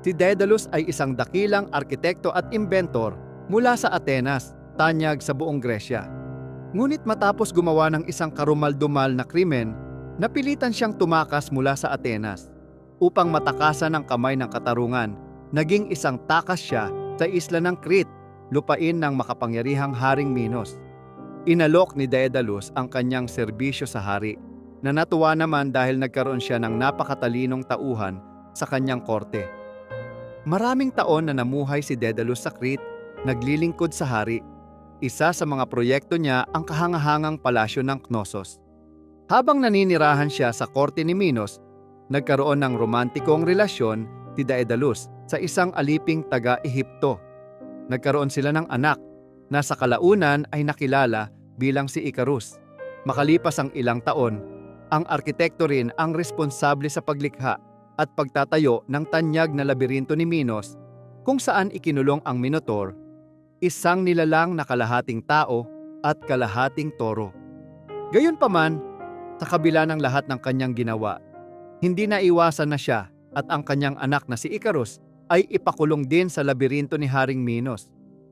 Si Daedalus ay isang dakilang arkitekto at inventor mula sa Atenas, tanyag sa buong Gresya. Ngunit matapos gumawa ng isang karumal-dumal na krimen, napilitan siyang tumakas mula sa Atenas. Upang matakasan ang kamay ng katarungan, naging isang takas siya sa isla ng Crete, lupain ng makapangyarihang Haring Minos. Inalok ni Daedalus ang kanyang serbisyo sa hari, na natuwa naman dahil nagkaroon siya ng napakatalinong tauhan sa kanyang korte. Maraming taon na namuhay si Daedalus sa Crete, naglilingkod sa hari. Isa sa mga proyekto niya ang kahangahangang palasyo ng Knossos. Habang naninirahan siya sa korte ni Minos, nagkaroon ng romantikong relasyon si Daedalus sa isang aliping taga-Ehipto. Nagkaroon sila ng anak na sa kalaunan ay nakilala bilang si Icarus. Makalipas ang ilang taon, ang arkitekto rin ang responsable sa paglikha at pagtatayo ng tanyag na labirinto ni Minos kung saan ikinulong ang Minotaur, isang nilalang na kalahating tao at kalahating toro. Gayunpaman, sa kabila ng lahat ng kanyang ginawa, hindi naiwasan na siya at ang kanyang anak na si Icarus ay ipakulong din sa labirinto ni Haring Minos.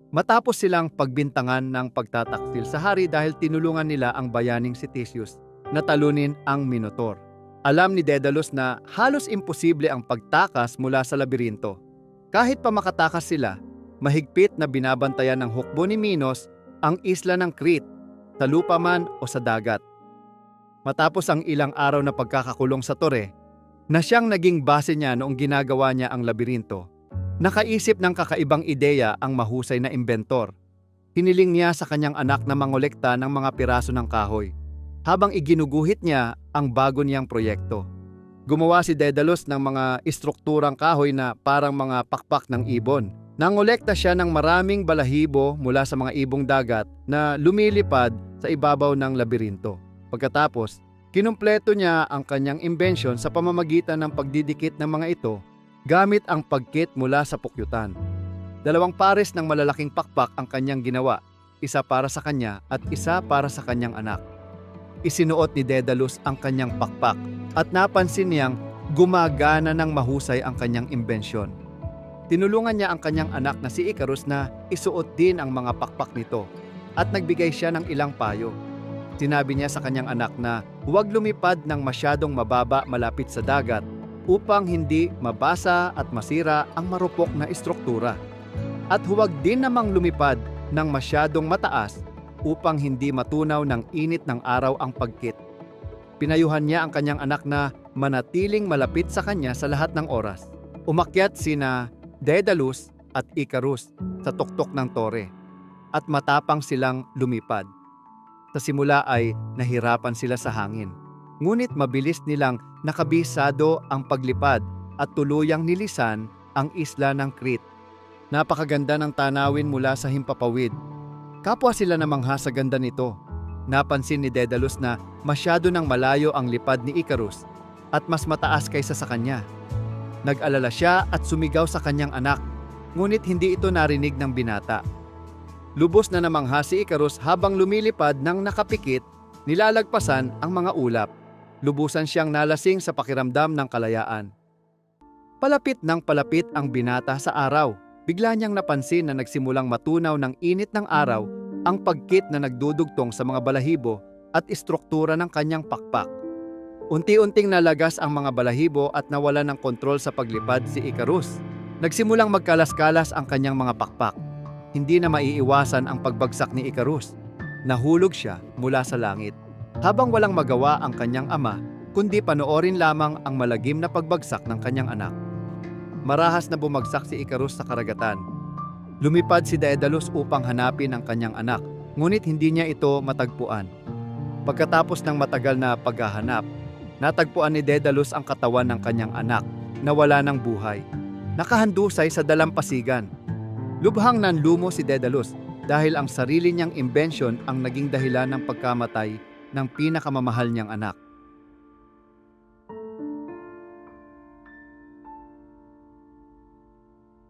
Matapos silang pagbintangan ng pagtataksil sa hari dahil tinulungan nila ang bayaning si Theseus na talunin ang Minotaur. Alam ni Daedalus na halos imposible ang pagtakas mula sa labirinto. Kahit pa makatakas sila, mahigpit na binabantayan ng hukbo ni Minos ang isla ng Crete, sa lupa man o sa dagat. Matapos ang ilang araw na pagkakakulong sa tore, na siyang naging base niya noong ginagawa niya ang labirinto, nakaisip ng kakaibang ideya ang mahusay na inventor. Hiniling niya sa kanyang anak na mangolekta ng mga piraso ng kahoy, habang iginuguhit niya ang bago niyang proyekto. Gumawa si Daedalus ng mga istrukturang kahoy na parang mga pakpak ng ibon. Nangolekta siya ng maraming balahibo mula sa mga ibong dagat na lumilipad sa ibabaw ng labirinto. Pagkatapos, kinumpleto niya ang kanyang invention sa pamamagitan ng pagdidikit ng mga ito gamit ang pagkit mula sa pukyutan. 2 pares ng malalaking pakpak ang kanyang ginawa, isa para sa kanya at isa para sa kanyang anak. Isinuot ni Daedalus ang kanyang pakpak at napansin niyang gumagana ng mahusay ang kanyang imbensyon. Tinulungan niya ang kanyang anak na si Icarus na isuot din ang mga pakpak nito at nagbigay siya ng ilang payo. Sinabi niya sa kanyang anak na huwag lumipad ng masyadong mababa malapit sa dagat upang hindi mabasa at masira ang marupok na istruktura. At huwag din namang lumipad ng masyadong mataas upang hindi matunaw ng init ng araw ang pagkit. Pinayuhan niya ang kanyang anak na manatiling malapit sa kanya sa lahat ng oras. Umakyat sina Daedalus at Icarus sa tuktok ng tore at matapang silang lumipad. Sa simula ay nahirapan sila sa hangin, ngunit mabilis nilang nakabisado ang paglipad at tuluyang nilisan ang isla ng Crete. Napakaganda ng tanawin mula sa himpapawid. Kapwa sila namangha sa ganda nito. Napansin ni Daedalus na masyado nang malayo ang lipad ni Icarus at mas mataas kaysa sa kanya. Nag-alala siya at sumigaw sa kanyang anak, ngunit hindi ito narinig ng binata. Lubos na namangha si Icarus habang lumilipad ng nakapikit, nilalagpasan ang mga ulap. Lubusan siyang nalasing sa pakiramdam ng kalayaan. Palapit ng palapit ang binata sa araw. Bigla niyang napansin na nagsimulang matunaw ng init ng araw ang pagkit na nagdudugtong sa mga balahibo at istruktura ng kanyang pakpak. Unti-unting nalagas ang mga balahibo at nawala ng kontrol sa paglipad si Icarus. Nagsimulang magkalas-kalas ang kanyang mga pakpak. Hindi na maiiwasan ang pagbagsak ni Icarus. Nahulog siya mula sa langit. Habang walang magawa ang kanyang ama, kundi panoorin lamang ang malagim na pagbagsak ng kanyang anak. Marahas na bumagsak si Icarus sa karagatan. Lumipad si Daedalus upang hanapin ang kanyang anak, ngunit hindi niya ito matagpuan. Pagkatapos ng matagal na paghahanap, natagpuan ni Daedalus ang katawan ng kanyang anak na wala ng buhay, nakahandusay sa dalampasigan. Lubhang nanlumo si Daedalus dahil ang sarili niyang imbensyon ang naging dahilan ng pagkamatay ng pinakamamahal niyang anak.